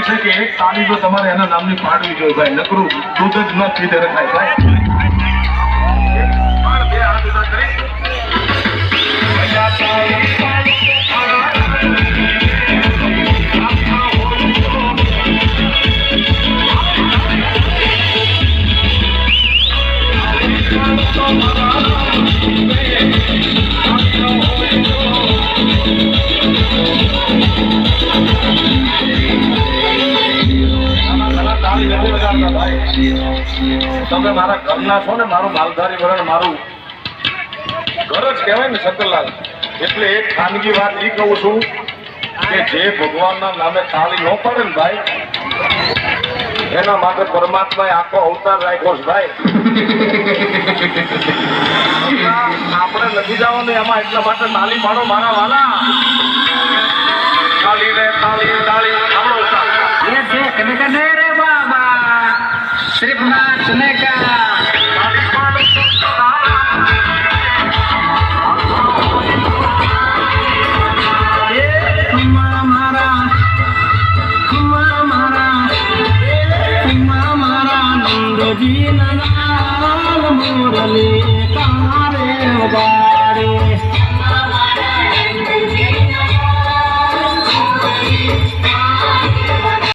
છે કે એક તાળી જો તમારે એના નામની પાડવી જોઈએ ભાઈ, નકરું દૂધ જ ન પીધે રખાય ભાઈ. બે હાથ ઉભા કરી તમે મારા ઘરના છો ને, મારું માલધારી વરણ મારું ઘર જ કહેવાય ને શંકરલાલ. એટલે એક ખાનગી વાત એ કહું છું કે જે ભગવાનના નામે તાળી ન પડે ને ભાઈ, એના માટે પરમાત્માએ આખો અવતાર રાખ્યો છે ભાઈ. આપણે નથી જવાનું એમાં, એટલા માટે તાળી પાડો મારા વાલા. તાળી રે તાળી તાળી આપણો रे बाबा सिर्फ नाचने का नंदजी नंद मुरली कारे बारे